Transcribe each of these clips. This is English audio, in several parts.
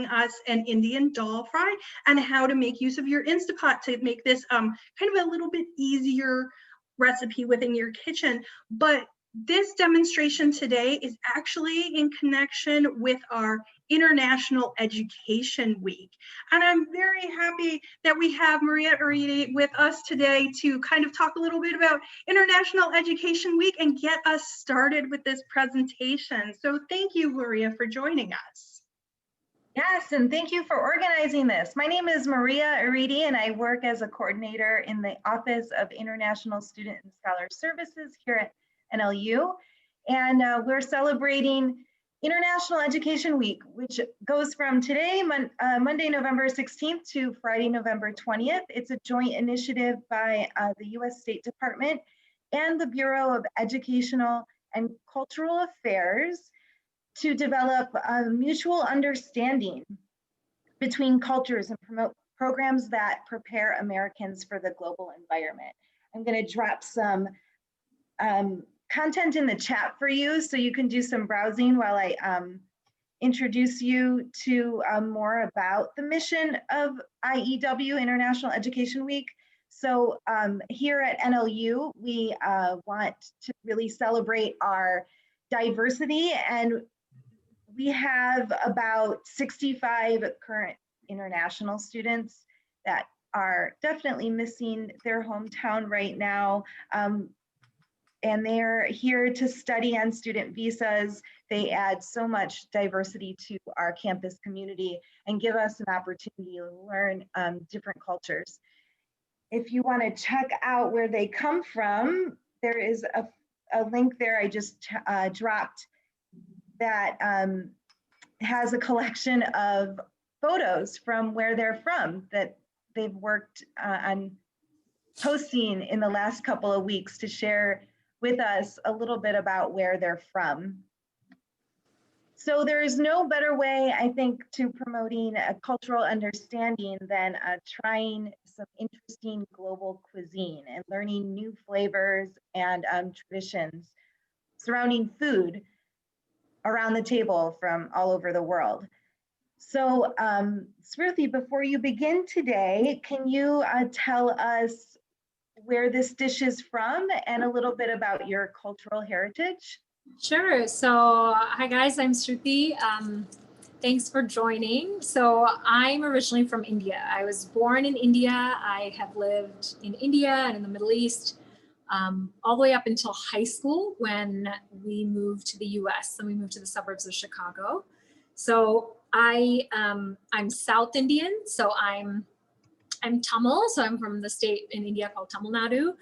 us an Indian dal fry and how to make use of your InstaPot to make this kind of a little bit easier recipe within your kitchen. But this demonstration today is actually in connection with our International Education Week. And I'm very happy that we have Maria Uridi with us today to kind of talk a little bit about International Education Week and get us started with this presentation. So thank you, Maria, for joining us. Yes, and thank you for organizing this. My name is Maria Uridi, and I work as a coordinator in the Office of International Student and Scholar Services here at NLU. And we're celebrating International Education Week, which goes from today, Monday, November 16th to Friday, November 20th. It's a joint initiative by the US State Department and the Bureau of Educational and Cultural Affairs to develop a mutual understanding between cultures and promote programs that prepare Americans for the global environment. I'm going to drop some content in the chat for you so you can do some browsing while I introduce you to more about the mission of IEW, International Education Week. So here at NLU, we want to really celebrate our diversity, and we have about 65 current international students that are definitely missing their hometown right now. And they're here to study on student visas. They add so much diversity to our campus community and give us an opportunity to learn different cultures. If you want to check out where they come from, there is a link there I just dropped that has a collection of photos from where they're from that they've worked on posting in the last couple of weeks to share with us a little bit about where they're from. So there is no better way, I think, to promoting a cultural understanding than trying some interesting global cuisine and learning new flavors and traditions surrounding food around the table from all over the world. So Sruthi, before you begin today, can you tell us where this dish is from and a little bit about your cultural heritage? Sure. So hi guys, I'm Sruthi. Thanks for joining. So I'm originally from India. I was born in India. I have lived in India and in the Middle East all the way up until high school when we moved to the US and we moved to the suburbs of Chicago. So I'm South Indian, so I'm Tamil, so I'm from the state in India called Tamil Nadu,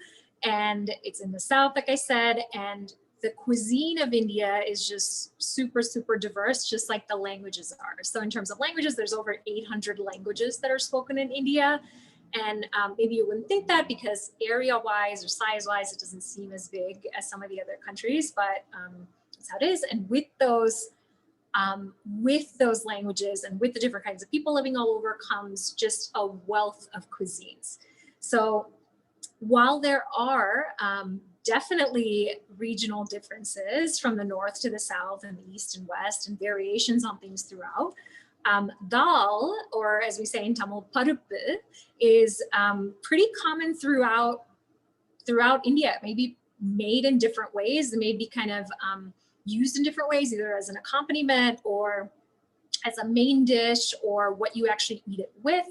and it's in the South, like I said, and the cuisine of India is just super, super diverse, just like the languages are. So in terms of languages, there's over 800 languages that are spoken in India. And maybe you wouldn't think that because area-wise or size-wise, it doesn't seem as big as some of the other countries, but that's how it is. And with those languages and with the different kinds of people living all over comes just a wealth of cuisines. So while there are definitely regional differences from the north to the south and the east and west and variations on things throughout, dal, or as we say in Tamil, paruppu, is pretty common throughout India. It may be made in different ways. It may be kind of used in different ways, either as an accompaniment or as a main dish or what you actually eat it with.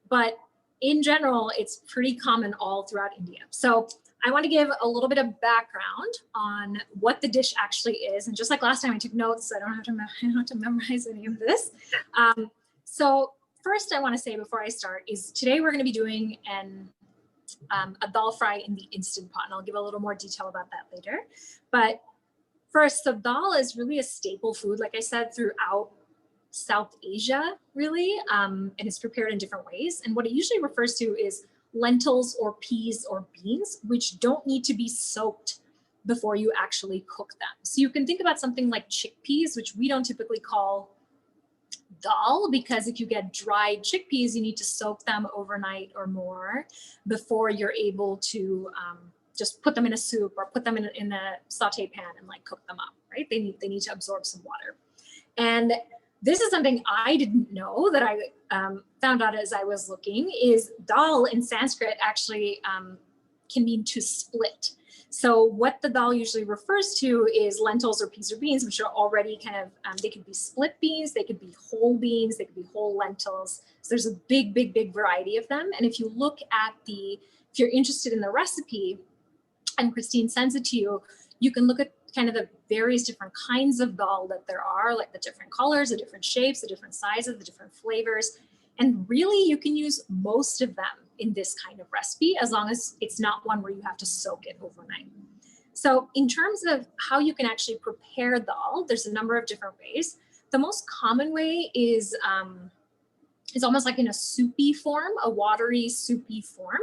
But in general, it's pretty common all throughout India. So I want to give a little bit of background on what the dish actually is. And just like last time, I took notes, so I don't have to memorize any of this. So first I want to say before I start is today we're going to be doing a dal fry in the Instant Pot, and I'll give a little more detail about that later. But first, so dal is really a staple food, like I said, throughout South Asia, really, and it's prepared in different ways. And what it usually refers to is lentils or peas or beans, which don't need to be soaked before you actually cook them. So you can think about something like chickpeas, which we don't typically call dal, because if you get dried chickpeas, you need to soak them overnight or more before you're able to just put them in a soup or put them in a saute pan and like cook them up, right? They need to absorb some water. And This is something I didn't know that I found out as I was looking, is dal in Sanskrit actually can mean to split. So what the dal usually refers to is lentils or peas or beans, which are already kind of, they could be split beans, they could be whole beans, they could be whole lentils. So there's a big, big, big variety of them. And if you look at if you're interested in the recipe, and Christine sends it to you, you can look at kind of the various different kinds of dal that there are, like the different colors, the different shapes, the different sizes, the different flavors. And really you can use most of them in this kind of recipe, as long as it's not one where you have to soak it overnight. So in terms of how you can actually prepare dal, there's a number of different ways. The most common way is almost like in a soupy form, a watery soupy form.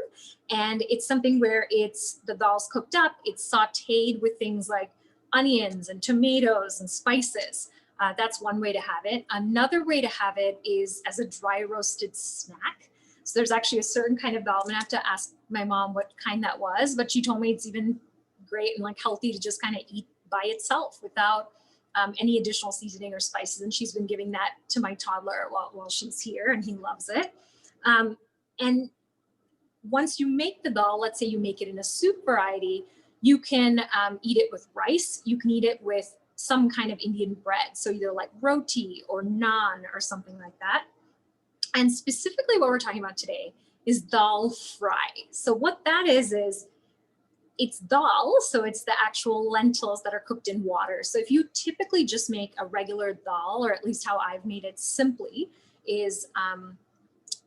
And it's something where the dal's cooked up, it's sauteed with things like onions and tomatoes and spices. That's one way to have it. Another way to have it is as a dry roasted snack. So there's actually a certain kind of dal. I'm gonna have to ask my mom what kind that was, but she told me it's even great and like healthy to just kind of eat by itself without any additional seasoning or spices. And she's been giving that to my toddler while she's here, and he loves it. And once you make the dal, let's say you make it in a soup variety, you can eat it with rice. You can eat it with some kind of Indian bread. So either like roti or naan or something like that. And specifically what we're talking about today is dal fry. So what that is it's dal, so it's the actual lentils that are cooked in water. So if you typically just make a regular dal, or at least how I've made it simply, is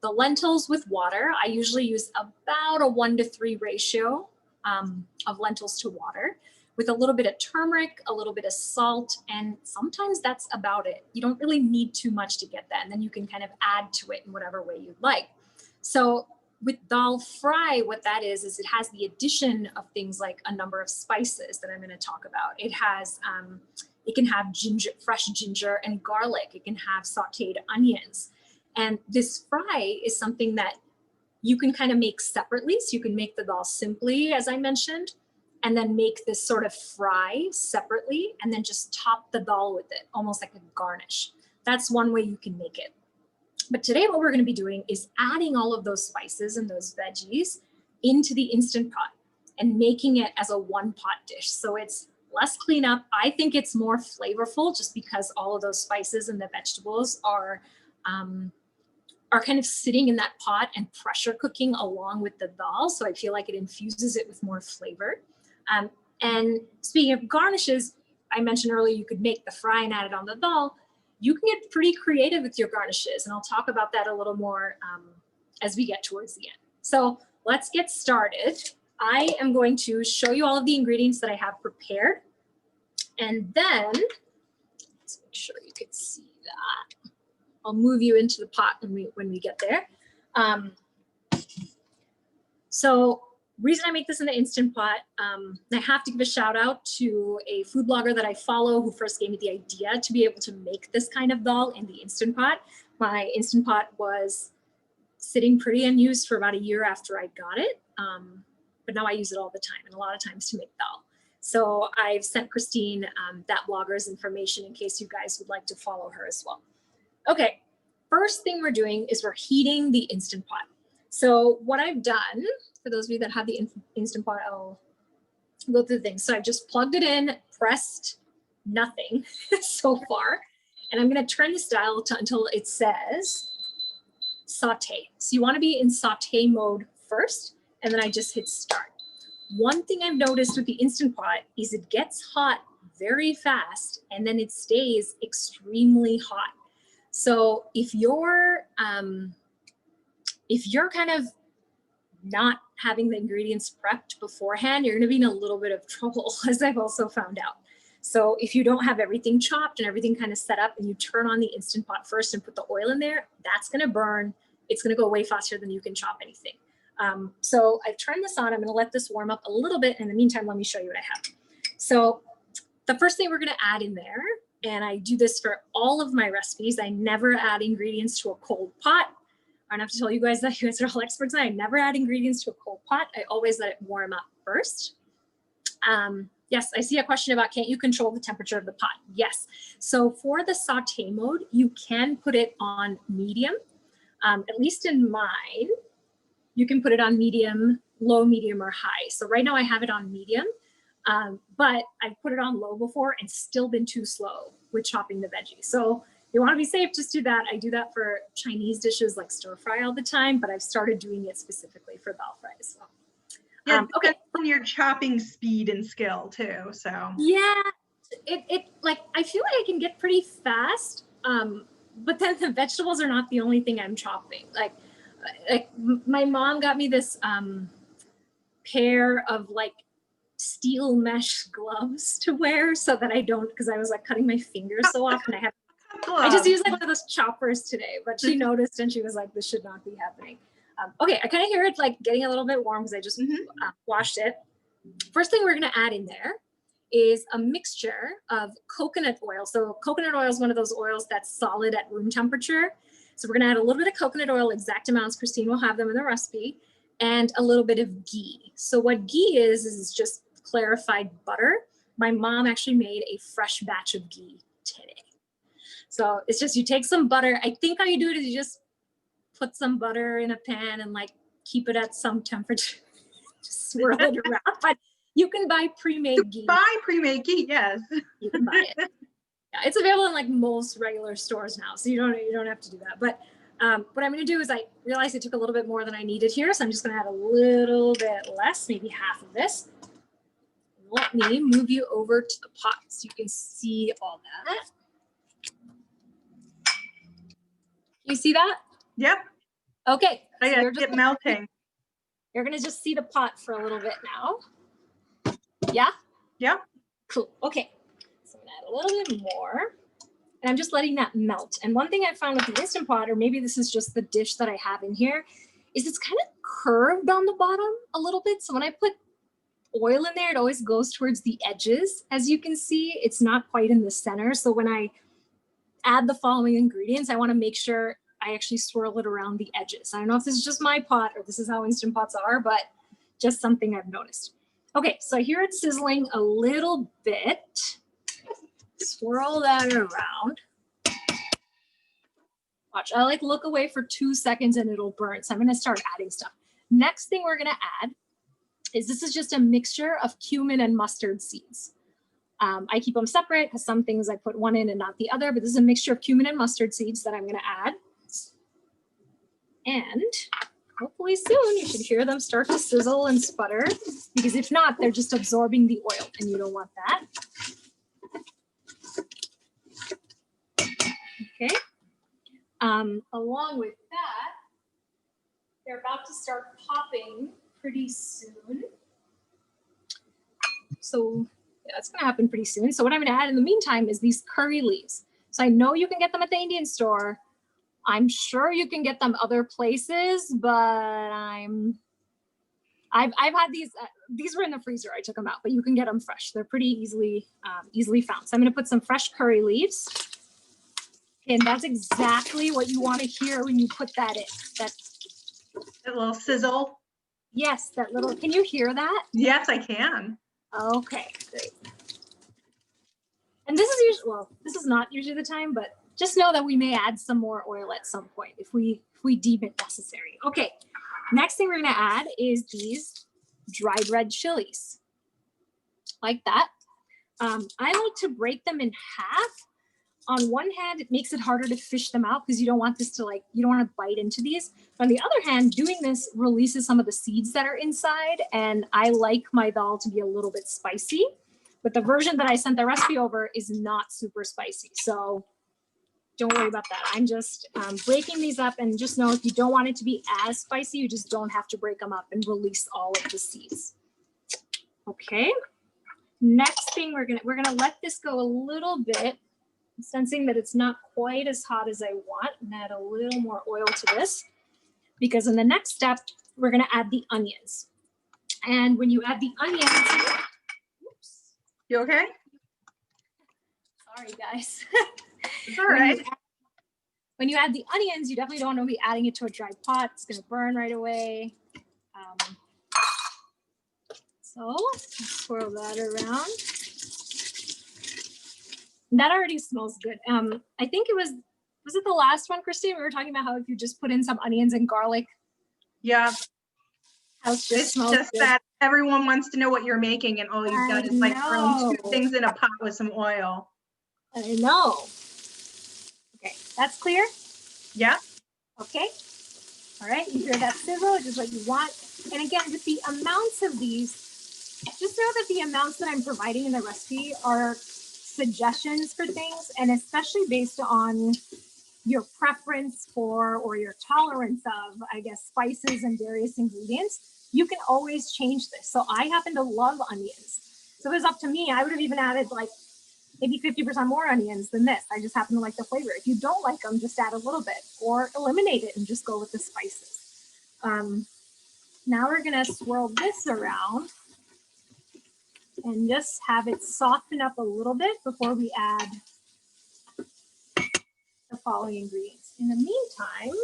the lentils with water. I usually use about a 1-to-3 ratio of lentils to water, with a little bit of turmeric, a little bit of salt, and sometimes that's about it. You don't really need too much to get that, and then you can kind of add to it in whatever way you'd like. So with dal fry, what that is it has the addition of things like a number of spices that I'm going to talk about. It has, it can have fresh ginger and garlic. It can have sauteed onions. And this fry is something that you can kind of make separately. So you can make the dal simply, as I mentioned, and then make this sort of fry separately, and then just top the dal with it, almost like a garnish. That's one way you can make it. But today what we're going to be doing is adding all of those spices and those veggies into the Instant Pot and making it as a one-pot dish. So it's less cleanup. I think it's more flavorful just because all of those spices and the vegetables are kind of sitting in that pot and pressure cooking along with the dal. So I feel like it infuses it with more flavor. And speaking of garnishes, I mentioned earlier you could make the fry and add it on the dal. You can get pretty creative with your garnishes, and I'll talk about that a little more as we get towards the end. So let's get started. I am going to show you all of the ingredients that I have prepared, and then let's make sure you can see that. I'll move you into the pot when we get there. So reason I make this in the Instant Pot, I have to give a shout out to a food blogger that I follow who first gave me the idea to be able to make this kind of dal in the Instant Pot. My Instant Pot was sitting pretty unused for about a year after I got it, but now I use it all the time, and a lot of times to make dal. So I've sent Christine that blogger's information in case you guys would like to follow her as well. Okay, first thing we're doing is we're heating the Instant Pot. So what I've done, for those of you that have the Instant Pot, I'll go through the things. So I've just plugged it in, pressed nothing so far. And I'm gonna turn this dial until it says saute. So you wanna be in saute mode first, and then I just hit start. One thing I've noticed with the Instant Pot is it gets hot very fast, and then it stays extremely hot. So if you're kind of not having the ingredients prepped beforehand, you're going to be in a little bit of trouble, as I've also found out. So if you don't have everything chopped and everything kind of set up, and you turn on the Instant Pot first and put the oil in there, that's going to burn. It's going to go way faster than you can chop anything. So I've turned this on. I'm going to let this warm up a little bit. In the meantime, let me show you what I have. So the first thing we're going to add in there, and I do this for all of my recipes, I never add ingredients to a cold pot. I don't have to tell you guys that, you guys are all experts. I never add ingredients to a cold pot. I always let it warm up first. Yes, I see a question about, can't you control the temperature of the pot? Yes. So for the saute mode, you can put it on medium. At least in mine, you can put it on medium, low, medium, or high. So right now I have it on medium, but I've put it on low before and still been too slow with chopping the veggies. So if you want to be safe, just do that. I do that for Chinese dishes like stir fry all the time, but I've started doing it specifically for dal fries. So. Yeah, Okay. on your chopping speed and skill too. So yeah, it like I feel like I can get pretty fast, but then the vegetables are not the only thing I'm chopping. Like my mom got me this pair of like steel mesh gloves to wear so that I don't, because I was like cutting my fingers so often. I just used like one of those choppers today, but she noticed and she was like, this should not be happening. Okay, I kind of hear it like getting a little bit warm because I just washed it. First thing we're gonna add in there is a mixture of coconut oil. So coconut oil is one of those oils that's solid at room temperature. So we're gonna add a little bit of coconut oil, exact amounts. Christine will have them in the recipe, and a little bit of ghee. So what ghee is just clarified butter. My mom actually made a fresh batch of ghee today. So it's just, you take some butter. I think how you do it is you just put some butter in a pan and like keep it at some temperature, just swirl it around. But you can buy pre-made ghee. Buy pre-made ghee, yes. You can buy it. Yeah, it's available in like most regular stores now, so you don't have to do that. But what I'm going to do is, I realized I took a little bit more than I needed here, so I'm just going to add a little bit less, maybe half of this. Let me move you over to the pot so you can see all that. You see that? Yep. Okay. I So got it melting. You're going to just see the pot for a little bit now. Yeah? Yep. Cool. Okay. So I'm going to add a little bit more. And I'm just letting that melt. And one thing I found with the Instant Pot, or maybe this is just the dish that I have in here, is it's kind of curved on the bottom a little bit. So when I put oil in there, it always goes towards the edges. As you can see, it's not quite in the center. So when I add the following ingredients, I want to make sure I actually swirl it around the edges. I don't know if this is just my pot or this is how Instant Pots are, but just something I've noticed. Okay, so here it's sizzling a little bit. Swirl that around. Watch, I like look away for 2 seconds and it'll burn. So I'm going to start adding stuff. Next thing we're going to add is, this is just a mixture of cumin and mustard seeds. I keep them separate because some things I put one in and not the other, but this is a mixture of cumin and mustard seeds that I'm going to add. And hopefully soon you should hear them start to sizzle and sputter, because if not, they're just absorbing the oil and you don't want that. Okay. Along with that, they're about to start popping pretty soon. So yeah, it's going to happen pretty soon. So what I'm going to add in the meantime is these curry leaves. So I know you can get them at the Indian store. I'm sure you can get them other places, but I've had these were in the freezer. I took them out, but you can get them fresh. They're pretty easily found. So I'm going to put some fresh curry leaves. And that's exactly what you want to hear when you put that in. That little sizzle. Yes, that little, can you hear that? Yes, I can. Okay, great. And this is usually, well, this is not usually the time, but just know that we may add some more oil at some point if we deem it necessary. Okay, next thing we're going to add is these dried red chilies. Like that. I like to break them in half. On one hand, it makes it harder to fish them out because you don't want this to you don't want to bite into these. But on the other hand, doing this releases some of the seeds that are inside. And I like my dal to be a little bit spicy. But the version that I sent the recipe over is not super spicy. So don't worry about that. I'm just breaking these up, and just know if you don't want it to be as spicy, you just don't have to break them up and release all of the seeds. Okay. Next thing, we're gonna let this go a little bit. I'm sensing that it's not quite as hot as I want, and add a little more oil to this, because in the next step, we're going to add the onions. And when you add the onions, oops. You okay? Sorry, guys. It's all right. When you add the onions, you definitely don't want to be adding it to a dry pot. It's going to burn right away. So So swirl that around. That already smells good. I think it was it the last one, Christine? We were talking about how if you just put in some onions and garlic. Yeah. House It's smells just good. that everyone wants to know what you're making, and all you've done is like thrown 2 things in a pot with some oil. I know. Okay, that's clear? Yeah. Okay. All right, you hear that sizzle, which is what you want. And again, with the amounts of these, just know that the amounts that I'm providing in the recipe are suggestions for things, and especially based on your preference for or your tolerance of, I guess, spices and various ingredients, you can always change this. So I happen to love onions. So if it was up to me, I would have even added like maybe 50% more onions than this. I just happen to like the flavor. If you don't like them, just add a little bit or eliminate it and just go with the spices. Now we're gonna swirl this around and just have it soften up a little bit before we add the following ingredients. In the meantime,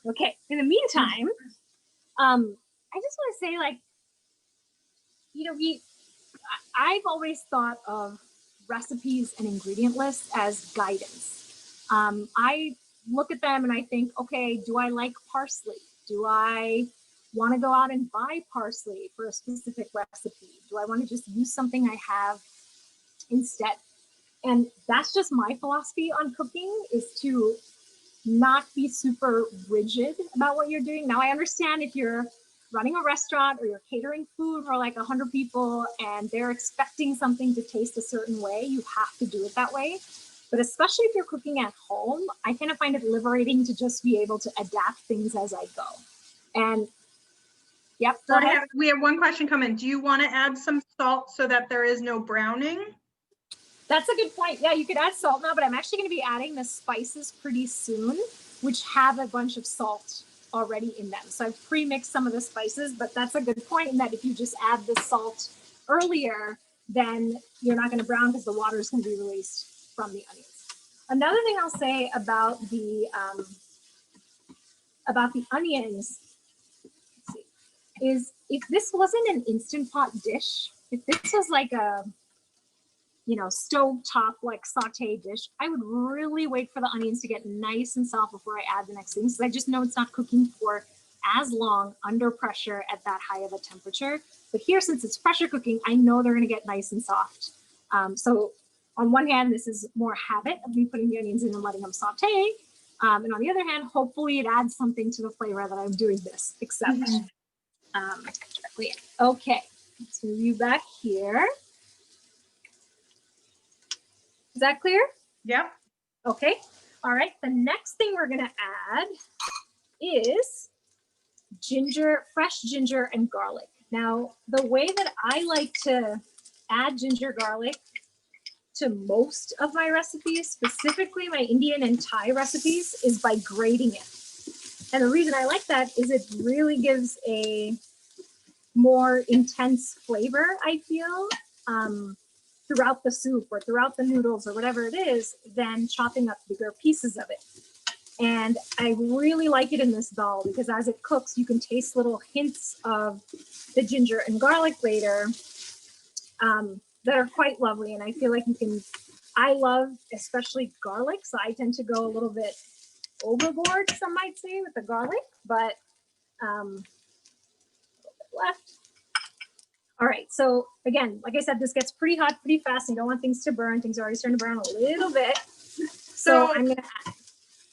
okay, in the meantime, I just want to say, like, you know, I've always thought of recipes and ingredient lists as guidance. I look at them and I think, okay, do I like parsley? Do I want to go out and buy parsley for a specific recipe? Do I want to just use something I have instead? And that's just my philosophy on cooking, is to not be super rigid about what you're doing. Now, I understand if you're running a restaurant or you're catering food for like 100 people and they're expecting something to taste a certain way, you have to do it that way. But especially if you're cooking at home, I kind of find it liberating to just be able to adapt things as I go. And yep, go ahead. We have one question coming. Do you want to add some salt so that there is no browning? That's a good point. Yeah, you could add salt now, but I'm actually going to be adding the spices pretty soon, which have a bunch of salt already in them. So I've pre-mixed some of the spices, but that's a good point in that if you just add the salt earlier, then you're not going to brown because the water is going to be released from the onions. Another thing I'll say about the onions, let's see, is if this wasn't an Instant Pot dish, if this was like a stovetop like saute dish, I would really wait for the onions to get nice and soft before I add the next things. So I just know it's not cooking for as long under pressure at that high of a temperature. But here, since it's pressure cooking, I know they're going to get nice and soft. So on one hand, this is more habit of me putting the onions in and letting them saute. And on the other hand, hopefully it adds something to the flavor that I'm doing this, except directly in. Okay, let's move you back here. Is that clear? Yep. Okay. All right. The next thing we're going to add is fresh ginger and garlic. Now, the way that I like to add ginger garlic to most of my recipes, specifically my Indian and Thai recipes, is by grating it. And the reason I like that is it really gives a more intense flavor, I feel, throughout the soup or throughout the noodles or whatever it is, than chopping up bigger pieces of it. And I really like it in this dal because as it cooks, you can taste little hints of the ginger and garlic later that are quite lovely. And I feel like I love especially garlic, so I tend to go a little bit overboard, some might say, with the garlic, but a little bit left. All right, so again, like I said, this gets pretty hot pretty fast. You don't want things to burn. Things are already starting to burn a little bit. So I'm gonna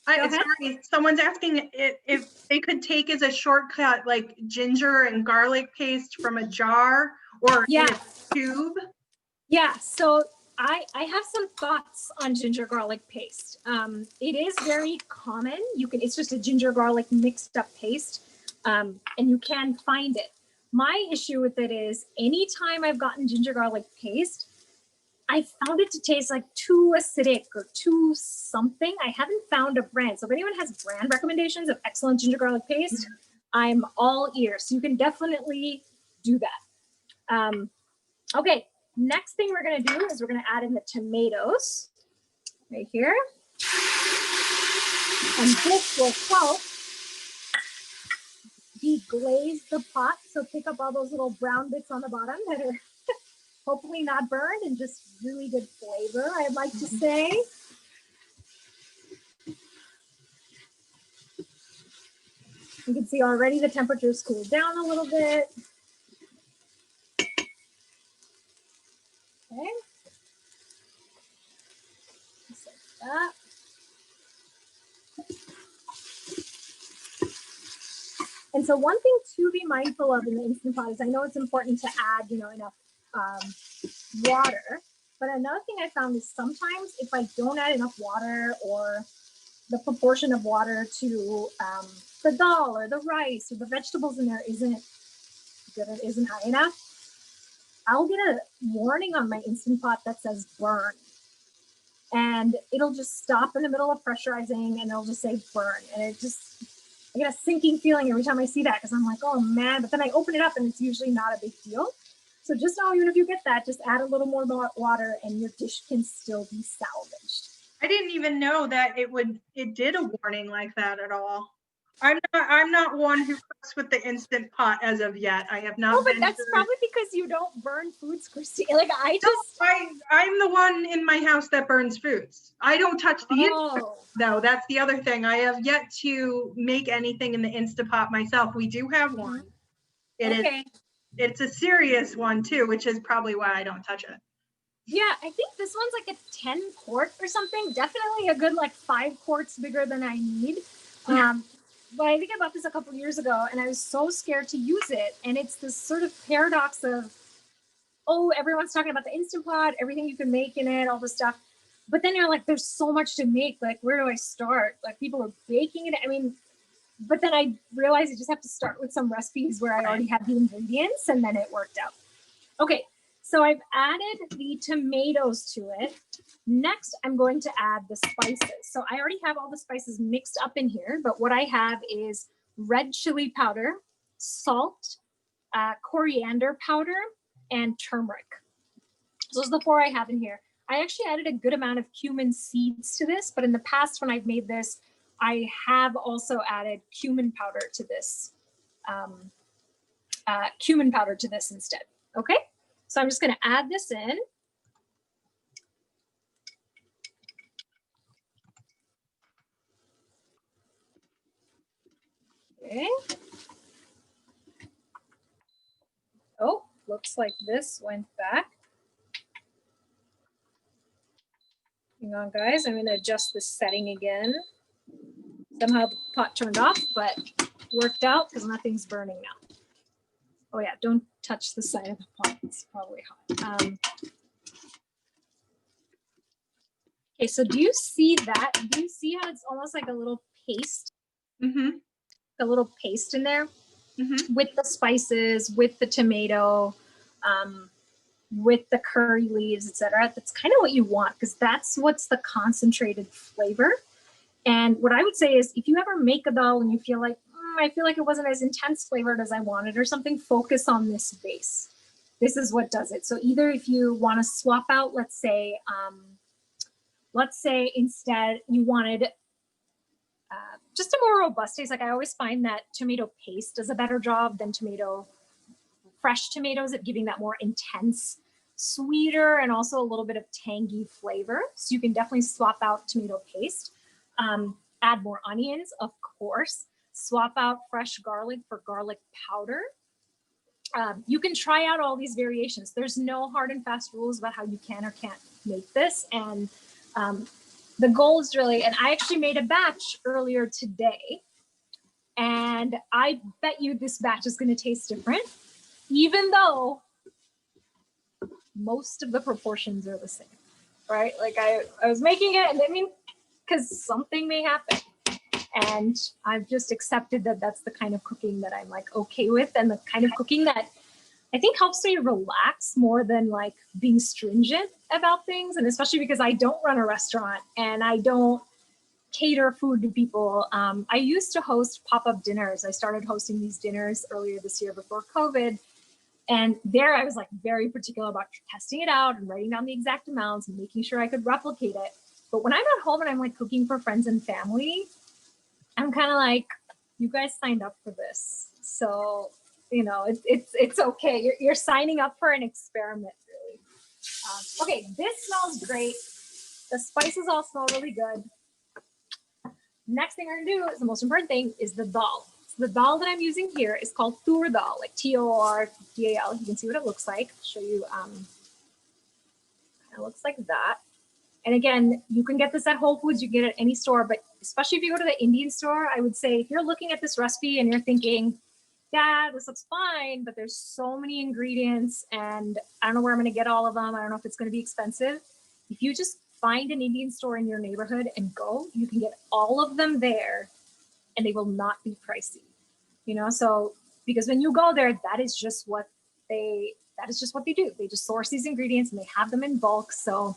add. Sorry, someone's asking if they could take as a shortcut like ginger and garlic paste from a jar or in a tube. Yeah, so I have some thoughts on ginger garlic paste. It is very common. It's just a ginger garlic mixed up paste, and you can find it. My issue with it is anytime I've gotten ginger garlic paste, I found it to taste like too acidic or too something. I haven't found a brand. So if anyone has brand recommendations of excellent ginger garlic paste, I'm all ears. So you can definitely do that. Okay, next thing we're gonna do is we're gonna add in the tomatoes right here. And this will help deglaze the pot. So pick up all those little brown bits on the bottom that are hopefully not burned and just really good flavor, I'd like to say. You can see already the temperature's cooled down a little bit. Okay. Just like that. And so one thing to be mindful of in the Instant Pot is I know it's important to add, enough water. But another thing I found is sometimes if I don't add enough water or the proportion of water to the dal or the rice or the vegetables in there isn't good, it isn't high enough, I'll get a warning on my Instant Pot that says burn. And it'll just stop in the middle of pressurizing and it'll just say burn. And I get a sinking feeling every time I see that because I'm like, oh man, but then I open it up and it's usually not a big deal. So just know, even if you get that, just add a little more water and your dish can still be salvaged. I didn't even know that it did a warning like that at all. I'm not one who cooks with the Instant Pot as of yet. I have not. No, but that's probably because you don't burn foods, Christine. Like I'm the one in my house that burns foods. I don't touch the Instant Pot, though. That's the other thing. I have yet to make anything in the Instant Pot myself. We do have one. It's a serious one too, which is probably why I don't touch it. Yeah, I think this one's like a 10 quart or something. Definitely a good 5 quarts bigger than I need. But I think I bought this a couple years ago and I was so scared to use it. And it's this sort of paradox of, oh, everyone's talking about the Instant Pot, everything you can make in it, all this stuff. But then you're like, there's so much to make. Like, where do I start? Like, people are baking it. I mean, but then I realized you just have to start with some recipes where I already have the ingredients and then it worked out. Okay, so I've added the tomatoes to it. Next, I'm going to add the spices. So I already have all the spices mixed up in here, but what I have is red chili powder, salt, coriander powder, and turmeric. So those are the 4 I have in here. I actually added a good amount of cumin seeds to this, but in the past when I've made this, I have also added cumin powder to this, instead. Okay, so I'm just going to add this in. Okay. Oh, looks like this went back. Hang on, guys. I'm going to adjust the setting again. Somehow the pot turned off, but worked out because nothing's burning now. Oh yeah, don't touch the side of the pot. It's probably hot. Okay, so do you see that? Do you see how it's almost like a little paste? Mm-hmm. A little paste in there Mm-hmm. with the spices, with the tomato, with the curry leaves, etc. That's kind of what you want because that's what's the concentrated flavor. And what I would say is if you ever make a dal and you feel like, I feel like it wasn't as intense flavored as I wanted or something, focus on this base. This is what does it. So either if you want to swap out, let's say instead you wanted just a more robust taste. Like I always find that tomato paste does a better job than fresh tomatoes at giving that more intense, sweeter, and also a little bit of tangy flavor. So you can definitely swap out tomato paste. Add more onions, of course. Swap out fresh garlic for garlic powder. You can try out all these variations. There's no hard and fast rules about how you can or can't make this. And the goal is really, and I actually made a batch earlier today, and I bet you this batch is going to taste different, even though most of the proportions are the same, right? Like I was making it, and I mean, because something may happen. And I've just accepted that that's the kind of cooking that I'm like okay with, and the kind of cooking that I think helps me relax more than like being stringent about things. And especially because I don't run a restaurant and I don't cater food to people. I used to host pop-up dinners. I started hosting these dinners earlier this year before COVID. And there I was like very particular about testing it out and writing down the exact amounts and making sure I could replicate it. But when I'm at home and I'm like cooking for friends and family, I'm kind of like, you guys signed up for this. So, you know, it's okay. You're signing up for an experiment, really. Okay, this smells great. The spices all smell really good. Next thing we're gonna do is the most important thing is the dal. So the dal that I'm using here is called tur dal, like Tordal. You can see what it looks like. I'll show you. It looks like that. And again, you can get this at Whole Foods, you can get it at any store, but especially if you go to the Indian store, I would say if you're looking at this recipe and you're thinking, yeah, this looks fine, but there's so many ingredients and I don't know where I'm gonna get all of them. I don't know if it's gonna be expensive. If you just find an Indian store in your neighborhood and go, you can get all of them there and they will not be pricey. You know, so because when you go there, that is just what they do. They just source these ingredients and they have them in bulk. So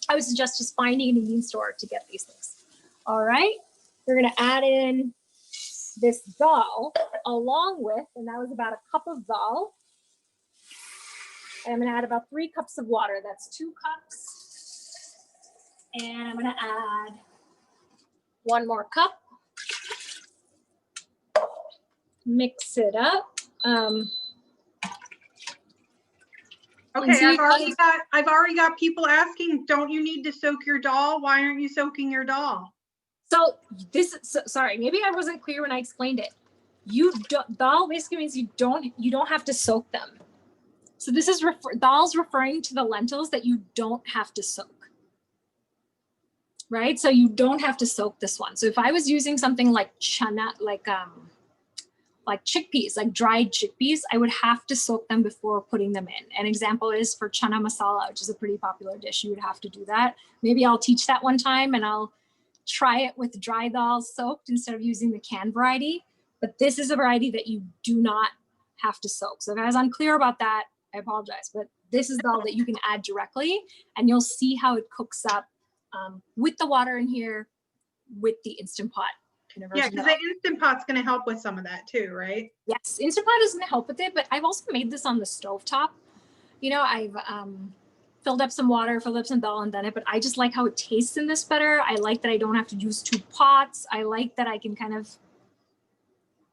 I would suggest just finding an Indian store to get these things. All right, we're gonna add in this dal along with, and that was about a cup of dal. And I'm gonna add about 3 cups of water. That's 2 cups. And I'm gonna add 1 more cup. Mix it up. Okay, I've already got people asking, don't you need to soak your dal? Why aren't you soaking your dal? So sorry, maybe I wasn't clear when I explained it. Dal basically means you don't have to soak them. So this is dal's referring to the lentils that you don't have to soak. Right? So you don't have to soak this one. So if I was using something like chana, like chickpeas, like dried chickpeas, I would have to soak them before putting them in. An example is for chana masala, which is a pretty popular dish. You would have to do that. Maybe I'll teach that one time and I'll try it with dry dal soaked instead of using the canned variety. But this is a variety that you do not have to soak. So if I was unclear about that, I apologize. But this is dal that you can add directly and you'll see how it cooks up with the water in here with the Instant Pot. Yeah, because the Instant Pot's going to help with some of that too, right? Yes, Instant Pot is going to help with it, but I've also made this on the stovetop. You know, I've filled up some water, filled up some dal and done it, but I just like how it tastes in this better. I like that I don't have to use 2 pots. I like that I can kind of,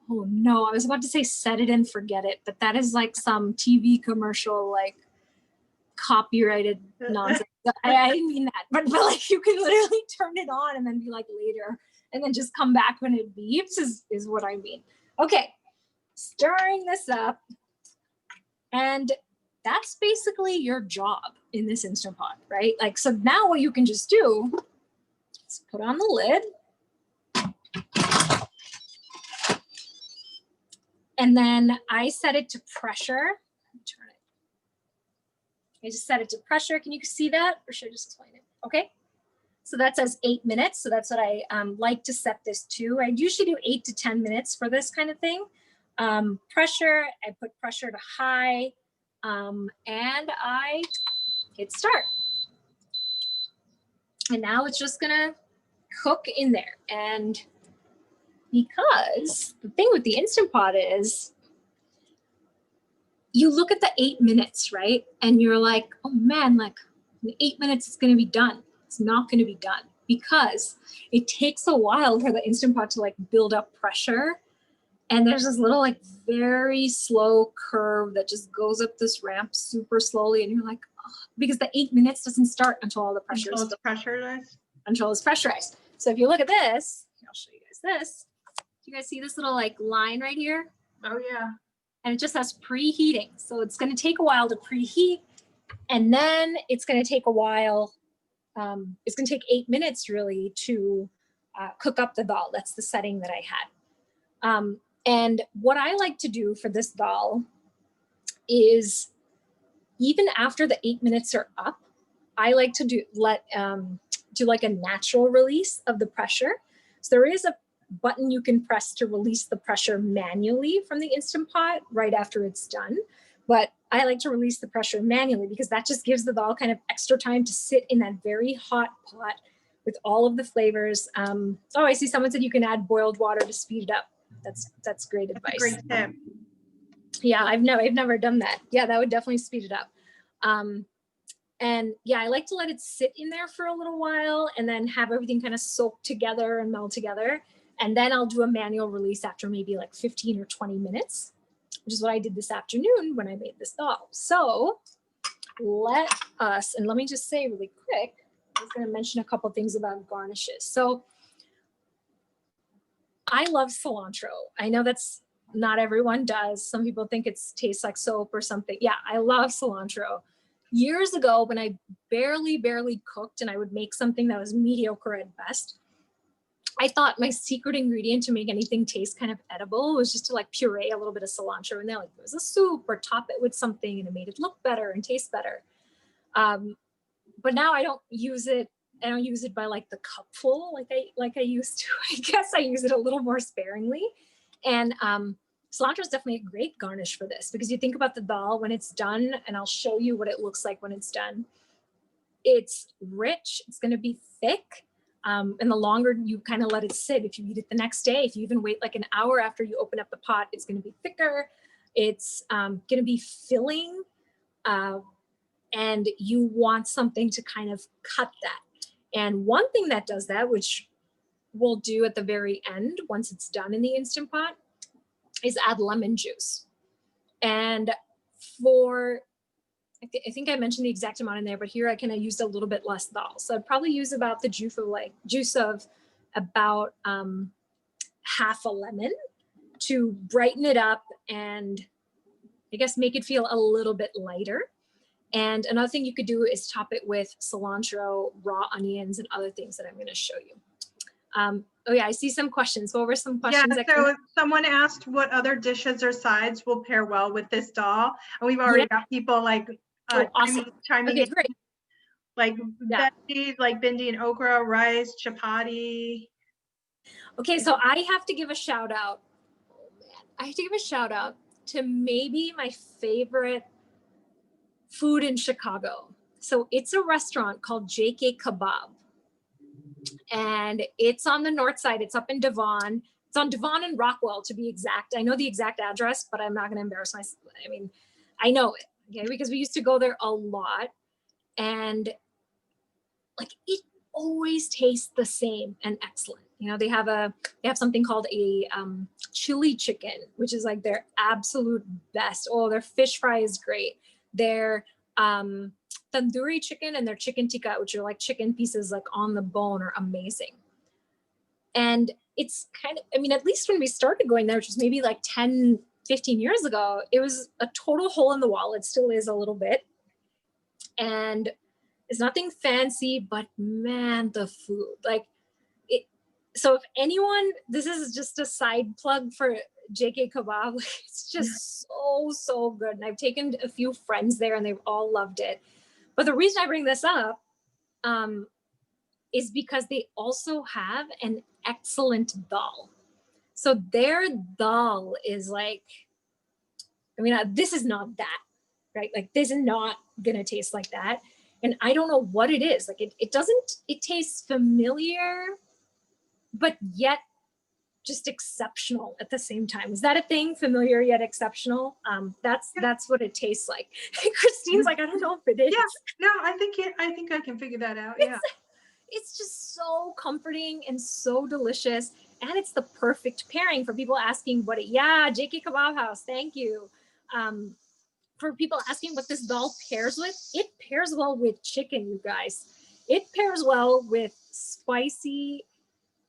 oh no, I was about to say set it and forget it, but that is like some TV commercial, like copyrighted nonsense. I didn't mean that, but like you can literally turn it on and then be like later and then just come back when it beeps is what I mean. Okay, stirring this up. And that's basically your job in this Instant Pot, right? Like, so now what you can just do is put on the lid. And then I set it to pressure. Turn it. I just set it to pressure. Can you see that? Or should I just explain it? Okay. So that says 8 minutes. So that's what I like to set this to. I usually do 8 to 10 minutes for this kind of thing. Pressure, I put pressure to high, and I hit start. And now it's just gonna cook in there. And because the thing with the Instant Pot is, you look at the 8 minutes, right? And you're like, oh man, like in 8 minutes it's gonna be done. It's not gonna be done because it takes a while for the Instant Pot to like build up pressure. And there's this little like very slow curve that just goes up this ramp super slowly. And you're like, oh, because the 8 minutes doesn't start until all the pressure is pressurized. Until it's pressurized. So if you look at this, I'll show you guys this. Do you guys see this little like line right here? Oh yeah. And it just says preheating. So it's going to take a while to preheat. And then it's going to take a while. It's going to take 8 minutes really to cook up the dal. That's the setting that I had. And what I like to do for this dal is even after the 8 minutes are up, I like to do like a natural release of the pressure. So there is a button you can press to release the pressure manually from the Instant Pot right after it's done. But I like to release the pressure manually because that just gives the dal kind of extra time to sit in that very hot pot with all of the flavors. Oh, I see someone said you can add boiled water to speed it up. That's great advice. That's a great tip. Yeah, I've never done that. Yeah, that would definitely speed it up. And yeah, I like to let it sit in there for a little while and then have everything kind of soak together and meld together. And then I'll do a manual release after maybe like 15 or 20 minutes, which is what I did this afternoon when I made this dal. So let me just say really quick, I was going to mention a couple things about garnishes. So I love cilantro. I know that's not everyone does. Some people think it tastes like soap or something. Yeah, I love cilantro. Years ago, when I barely cooked and I would make something that was mediocre at best, I thought my secret ingredient to make anything taste kind of edible was just to like puree a little bit of cilantro in there, like it was a soup, or top it with something and it made it look better and taste better. But now I don't use it. I don't use it by like the cupful like I used to. I guess I use it a little more sparingly. And cilantro is definitely a great garnish for this, because you think about the dal when it's done, and I'll show you what it looks like when it's done. It's rich. It's going to be thick. And the longer you kind of let it sit, if you eat it the next day, if you even wait like an hour after you open up the pot, it's going to be thicker. It's going to be filling. And you want something to kind of cut that. And one thing that does that, which we'll do at the very end once it's done in the Instant Pot, is add lemon juice. And I think I mentioned the exact amount in there, but here I kind of used a little bit less dal. So I'd probably use about the juice of about half a lemon to brighten it up and I guess make it feel a little bit lighter. And another thing you could do is top it with cilantro, raw onions, and other things that I'm going to show you. Oh yeah, I see some questions. What were some questions? Yeah, so someone asked what other dishes or sides will pair well with this dal, and we've already got people like awesome. chiming Okay, in, great. like bindi and okra, rice, chapati. Okay, so I have to give a shout out. I have to give a shout out to maybe my favorite food in Chicago. So it's a restaurant called JK Kebab. And it's on the north side. It's up in Devon. It's on Devon and Rockwell, to be exact. I know the exact address, but I'm not going to embarrass myself. I mean, I know it, okay, because we used to go there a lot. And like it always tastes the same and excellent. You know, they have something called a chili chicken, which is like their absolute best. Oh, their fish fry is great. Their tandoori chicken and their chicken tikka, which are like chicken pieces like on the bone, are amazing. And it's kind of, I mean, at least when we started going there, which was maybe like 10, 15 years ago, it was a total hole in the wall. It still is a little bit. And it's nothing fancy, but man, the food, like it. So if anyone, this is just a side plug for JK Kebab. It's just so good. And I've taken a few friends there and they've all loved it. But the reason I bring this up is because they also have an excellent dal. So their dal is like, I mean, this is not that, right? Like this is not gonna taste like that. And I don't know what it is. Like it tastes familiar, but yet just exceptional at the same time. Is that a thing? Familiar yet exceptional? That's what it tastes like. Christine's like, I don't know if it is. Yeah, no, I think I can figure that out. Yeah. It's just so comforting and so delicious. And it's the perfect pairing for people asking JK Kebab House, thank you. For people asking what this dal pairs with, it pairs well with chicken, you guys. It pairs well with spicy,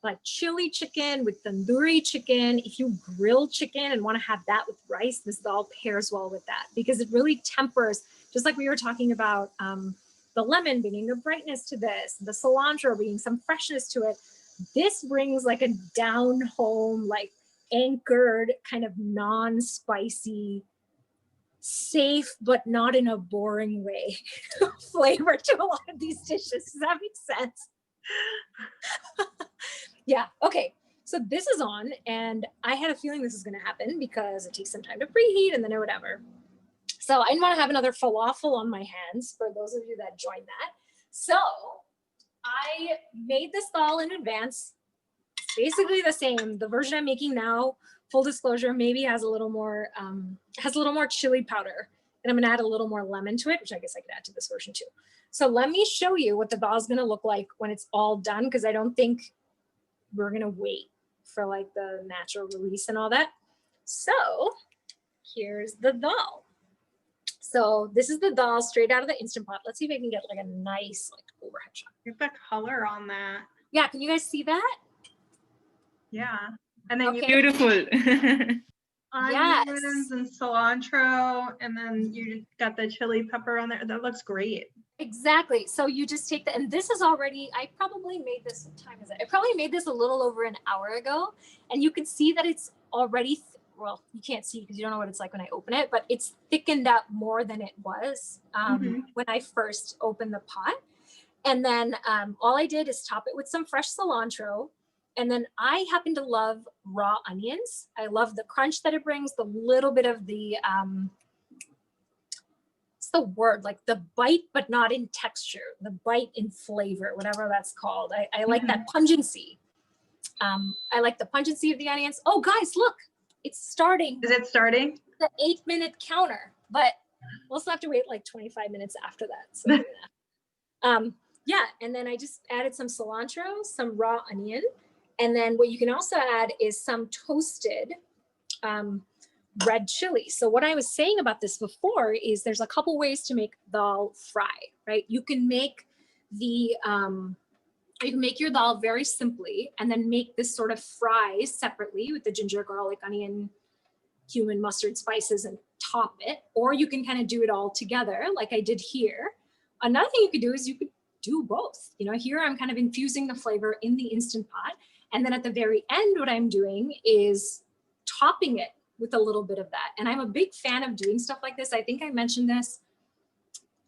like chili chicken, with tandoori chicken. If you grill chicken and want to have that with rice, this dal pairs well with that because it really tempers, just like we were talking about the lemon bringing a brightness to this, the cilantro bringing some freshness to it. This brings like a down home, like anchored kind of non-spicy, safe, but not in a boring way flavor to a lot of these dishes. Does that make sense? Yeah. Okay. So this is on, and I had a feeling this is going to happen because it takes some time to preheat and then or whatever. So I didn't want to have another falafel on my hands for those of you that joined that. So I made this dal in advance. It's basically the same. The version I'm making now, full disclosure, maybe has a little more chili powder, and I'm going to add a little more lemon to it, which I guess I could add to this version too. So let me show you what the dal is going to look like when it's all done, because I don't think we're going to wait for like the natural release and all that. So here's the dal. So this is the dal straight out of the InstaPot. Let's see if I can get like a nice like overhead shot. Get the color on that. Yeah, can you guys see that? Yeah. And then Okay. Beautiful. onions and cilantro, and then you got the chili pepper on there. That looks great. Exactly. So you just take that, and this is already, I probably made this, what time is it? I probably made this a little over an hour ago, and you can see that it's already, well, you can't see because you don't know what it's like when I open it, but it's thickened up more than it was when I first opened the pot. And then all I did is top it with some fresh cilantro. And then I happen to love raw onions. I love the crunch that it brings, the little bit of the, what's the word? Like the bite, but not in texture, the bite in flavor, whatever that's called. I like that pungency. I like the pungency of the onions. Oh, guys, look, it's starting. Is it starting? The 8-minute counter, but we'll still have to wait like 25 minutes after that. So, yeah, and then I just added some cilantro, some raw onion. And then what you can also add is some toasted red chili. So what I was saying about this before is there's a couple ways to make dal fry, right? You can make the, you can make your dal very simply and then make this sort of fries separately with the ginger, garlic, onion, cumin, mustard, spices, and top it. Or you can kind of do it all together like I did here. Another thing you could do is you could do both. You know, here I'm kind of infusing the flavor in the Instant Pot. And then at the very end, what I'm doing is topping it with a little bit of that. And I'm a big fan of doing stuff like this. I think I mentioned this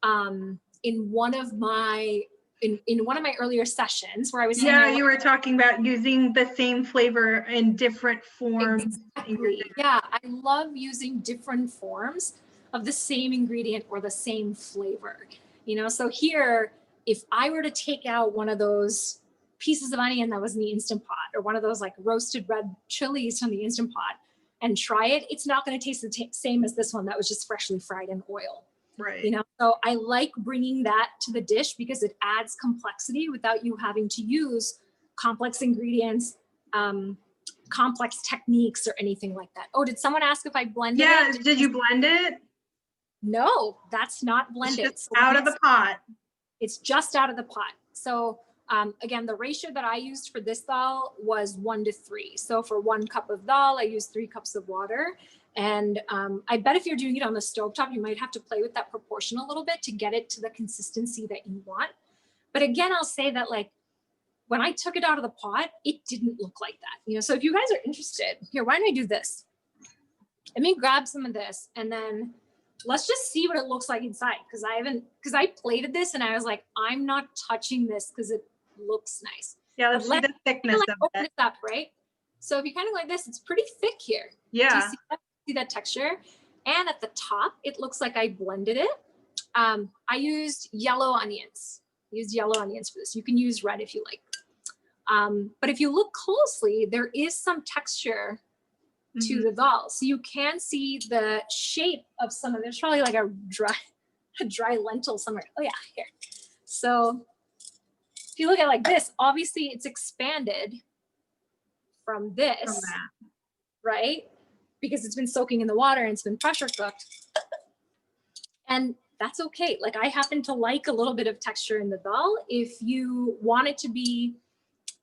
in one of my earlier sessions where I was saying, Yeah, you were talking about using the same flavor in different forms. Exactly. Yeah, I love using different forms of the same ingredient or the same flavor. You know, so here, if I were to take out one of those pieces of onion that was in the Instant Pot or one of those like roasted red chilies from the Instant Pot and try it, it's not going to taste the same as this one that was just freshly fried in oil. Right. You know, so I like bringing that to the dish because it adds complexity without you having to use complex ingredients, complex techniques or anything like that. Oh, did someone ask if I blended it? Yeah, did you blend it? No, that's not blended. It's just out of the pot. It's just out of the pot. So again, the ratio that I used for this dal was 1:3. So for 1 cup of dal, I used 3 cups of water. And I bet if you're doing it on the stovetop, you might have to play with that proportion a little bit to get it to the consistency that you want. But again, I'll say that like when I took it out of the pot, it didn't look like that. You know, so if you guys are interested, here, why don't I do this? Let me grab some of this and then let's just see what it looks like inside. Because I plated this and I was like, I'm not touching this because it looks nice. Yeah, let's see the thickness like of open it. it up, right? So if you kind of like this, it's pretty thick here. Yeah. Do you see that texture? And at the top, it looks like I blended it. I used yellow onions. I used yellow onions for this. You can use red if you like. But if you look closely, there is some texture to the dal. So you can see the shape of some of, there's probably like a dry lentil somewhere. Oh yeah, here. So if you look at it like this, obviously it's expanded from this, right? Because it's been soaking in the water and it's been pressure cooked. And that's okay. Like I happen to like a little bit of texture in the dal. If you want it to be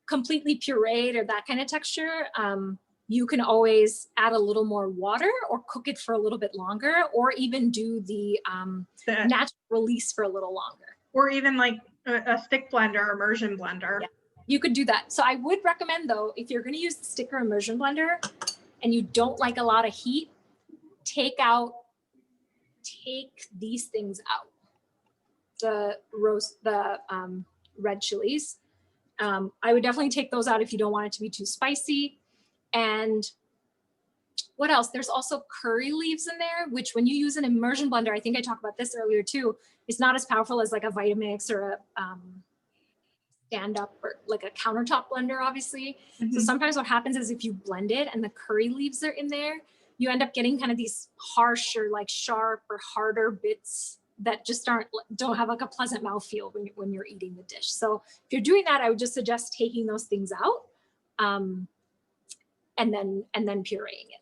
completely pureed or that kind of texture, you can always add a little more water or cook it for a little bit longer, or even do the natural release for a little longer. Or even like a stick blender, immersion blender. Yeah, you could do that. So I would recommend though, if you're going to use the stick or immersion blender and you don't like a lot of heat, take these things out. The red chilies. I would definitely take those out if you don't want it to be too spicy. And what else? There's also curry leaves in there, which when you use an immersion blender, I think I talked about this earlier too, it's not as powerful as like a Vitamix or a stand-up or like a countertop blender, obviously. So sometimes what happens is if you blend it and the curry leaves are in there, you end up getting kind of these harsh or like sharp or harder bits that just don't have like a pleasant mouthfeel when you're eating the dish. So if you're doing that, I would just suggest taking those things out. and then pureeing it.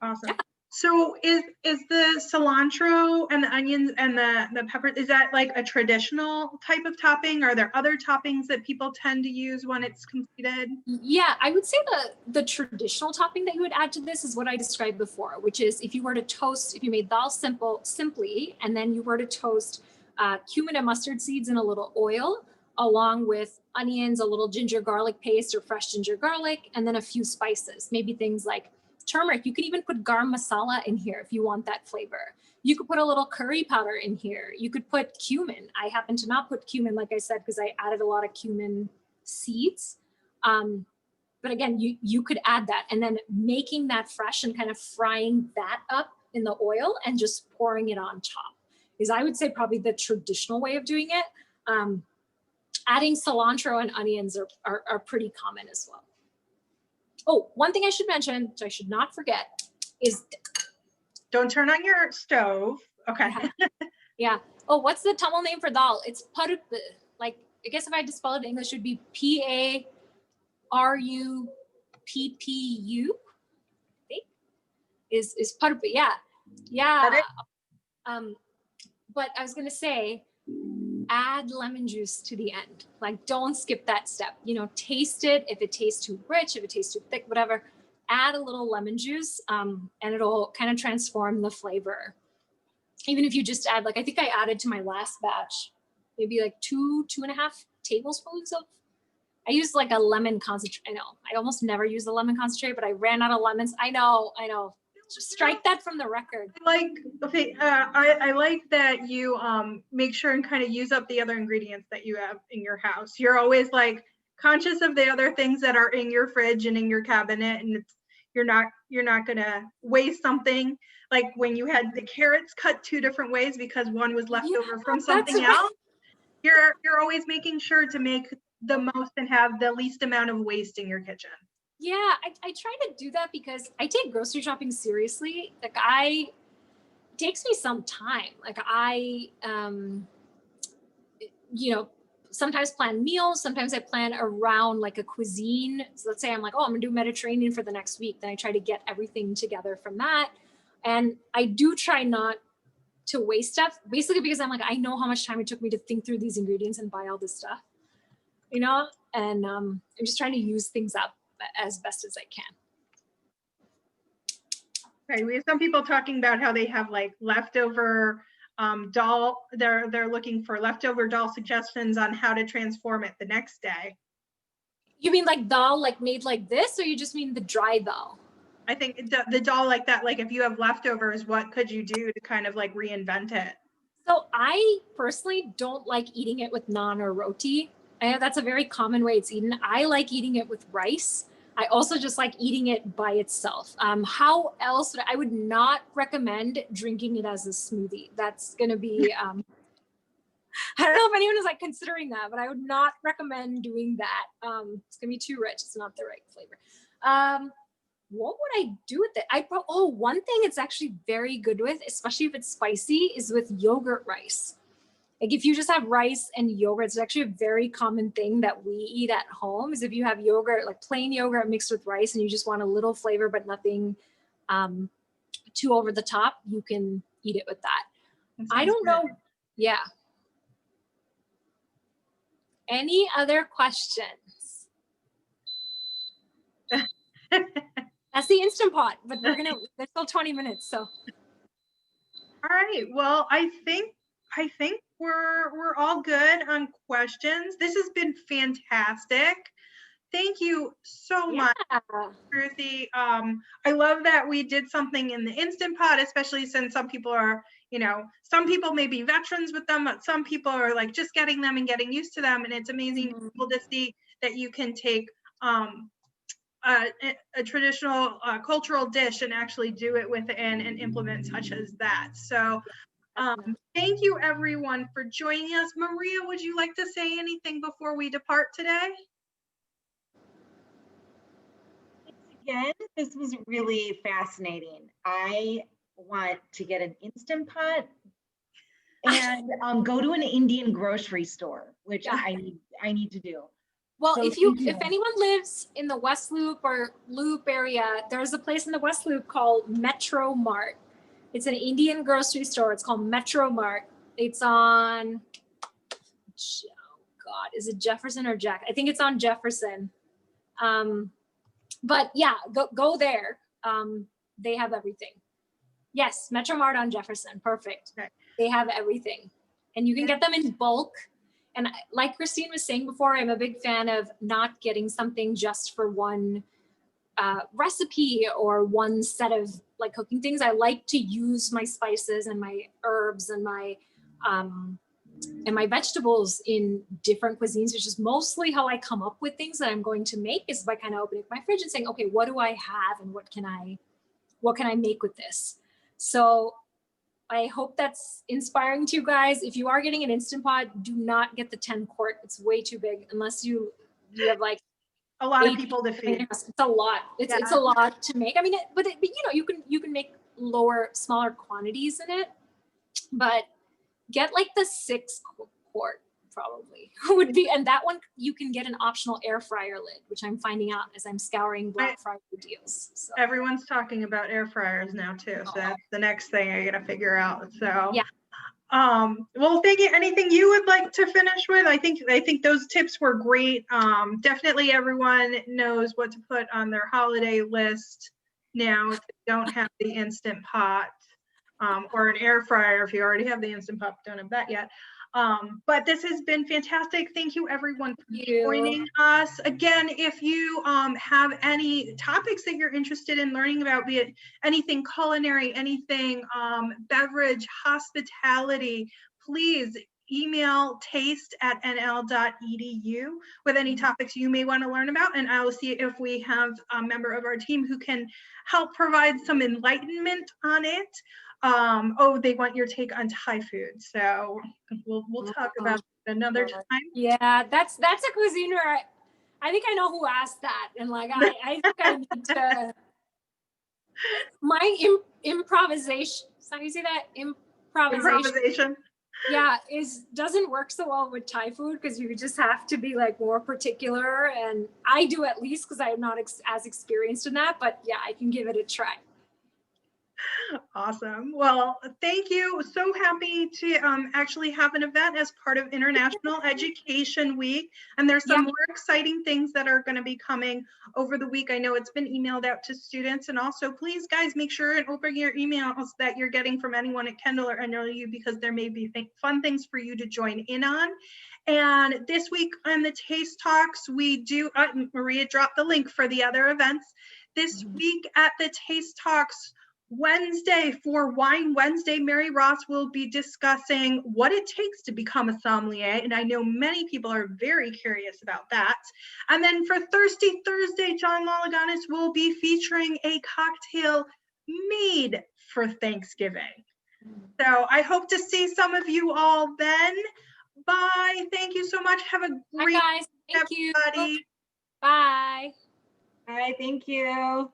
Awesome. So is the cilantro and the onions and the pepper, is that like a traditional type of topping? Are there other toppings that people tend to use when it's completed? Yeah, I would say the traditional topping that you would add to this is what I described before, which is if you were to toast, if you made dal simply, and then you were to toast cumin and mustard seeds in a little oil, along with onions, a little ginger garlic paste or fresh ginger garlic, and then a few spices, maybe things like turmeric. You could even put garam masala in here if you want that flavor. You could put a little curry powder in here. You could put cumin. I happen to not put cumin, like I said, because I added a lot of cumin seeds. But again, you could add that, and then making that fresh and kind of frying that up in the oil and just pouring it on top is, I would say, probably the traditional way of doing it. Adding cilantro and onions are pretty common as well. Oh, one thing I should mention, which I should not forget, is don't turn on your stove. Okay. Yeah. Oh, what's the Tamil name for dal? It's parupu. Like, I guess if I had to spell it in English, it would be Paruppu. I think is parupu. Yeah. Yeah. But I was gonna say, add lemon juice to the end. Like, don't skip that step. You know, taste it. If it tastes too rich, if it tastes too thick, whatever, add a little lemon juice, and it'll kind of transform the flavor. Even if you just add, like, I think I added to my last batch, maybe like 2.5 tablespoons of, I used like a lemon concentrate. I know, I almost never use the lemon concentrate, but I ran out of lemons. I know. Just strike that from the record. I like that you make sure and kind of use up the other ingredients that you have in your house. You're always like conscious of the other things that are in your fridge and in your cabinet, and you're not gonna waste something. Like when you had the carrots cut 2 different ways because one was left over from something else. You're always making sure to make the most and have the least amount of waste in your kitchen. Yeah, I try to do that because I take grocery shopping seriously. Like, it takes me some time. Like, I, sometimes plan meals. Sometimes I plan around like a cuisine. So let's say I'm like, oh, I'm gonna do Mediterranean for the next week. Then I try to get everything together from that. And I do try not to waste stuff, basically because I'm like, I know how much time it took me to think through these ingredients and buy all this stuff, and I'm just trying to use things up as best as I can. Okay, we have some people talking about how they have like leftover dal. They're looking for leftover dal suggestions on how to transform it the next day. You mean like dal, like made like this, or you just mean the dry dal? I think the dal like that, like if you have leftovers, what could you do to kind of like reinvent it? So I personally don't like eating it with naan or roti. I know that's a very common way it's eaten. I like eating it with rice. I also just like eating it by itself. How else I would not recommend drinking it as a smoothie. That's going to be, I don't know if anyone is like considering that, but I would not recommend doing that. It's going to be too rich. It's not the right flavor. What would I do with it? One thing it's actually very good with, especially if it's spicy, is with yogurt rice. Like, if you just have rice and yogurt, it's actually a very common thing that we eat at home, is if you have yogurt, like plain yogurt mixed with rice, and you just want a little flavor but nothing too over the top, you can eat it with that. I don't know. Yeah. Any other questions? That's the InstaPot, but there's still 20 minutes, so. All right, well, I think we're all good on questions. This has been fantastic. Thank you so much, Sruthi. I love that we did something in the InstaPot, especially since some people are, some people may be veterans with them, but some people are like just getting them and getting used to them. And it's amazing to see that you can take a traditional cultural dish and actually do it within an implement such as that. So thank you everyone for joining us. Maria, would you like to say anything before we depart today? Again, this was really fascinating. I want to get an InstaPot and go to an Indian grocery store, which I need to do. Well, So if anyone lives in the West Loop or Loop area, there's a place in the West Loop called Metro Mart. It's an Indian grocery store. It's called Metro Mart. It's on, oh God, is it Jefferson or Jack? I think it's on Jefferson. But yeah, go there. They have everything. Yes, Metro Mart on Jefferson. Perfect. Okay. They have everything. And you can get them in bulk. And like Christine was saying before, I'm a big fan of not getting something just for one recipe or one set of like cooking things. I like to use my spices and my herbs and my vegetables in different cuisines, which is mostly how I come up with things that I'm going to make, is by kind of opening my fridge and saying, okay, what do I have and what can I make with this? So I hope that's inspiring to you guys. If you are getting an Instant Pot, do not get the 10 quart. It's way too big unless you have like A lot of people to feed. It's a lot. It's a lot to make. I mean, but you know, you can make smaller quantities in it, but get like the 6 quart probably would be, and that one you can get an optional air fryer lid, which I'm finding out as I'm scouring Black Friday deals. So. Everyone's talking about air fryers now too, so that's the next thing I gotta figure out. So yeah. Well, thank you. Anything you would like to finish with? I think those tips were great. Definitely everyone knows what to put on their holiday list now if they don't have the Instant Pot or an air fryer. If you already have the Instant Pot, don't have that yet. But this has been fantastic. Thank you everyone for joining us. Again, if you have any topics that you're interested in learning about, be it anything culinary, anything beverage, hospitality, please email taste@nl.edu with any topics you may want to learn about, and I will see if we have a member of our team who can help provide some enlightenment on it. Oh, they want your take on Thai food, so we'll talk about it another time. Yeah, that's a cuisine where I think I know who asked that, and like I think I need to. My improvisation. So you see that improvisation? Yeah, doesn't work so well with Thai food because you just have to be like more particular, and I do at least because I'm not as experienced in that. But yeah, I can give it a try. Awesome. Well, thank you. So happy to actually have an event as part of International Education Week. And there's some more exciting things that are going to be coming over the week. I know it's been emailed out to students. And also, please, guys, make sure and open your emails that you're getting from anyone at Kendall or NLU, because there may be fun things for you to join in on. And this week on the Taste Talks, we do, Maria dropped the link for the other events. This week at the Taste Talks, Wednesday, for Wine Wednesday, Mary Ross will be discussing what it takes to become a sommelier, and I know many people are very curious about that. And then for Thirsty Thursday, John Laliganis will be featuring a cocktail made for Thanksgiving. So I hope to see some of you all then. Bye. Thank you so much. Have a great Bye, guys. Thank everybody. You. Bye. All right, thank you.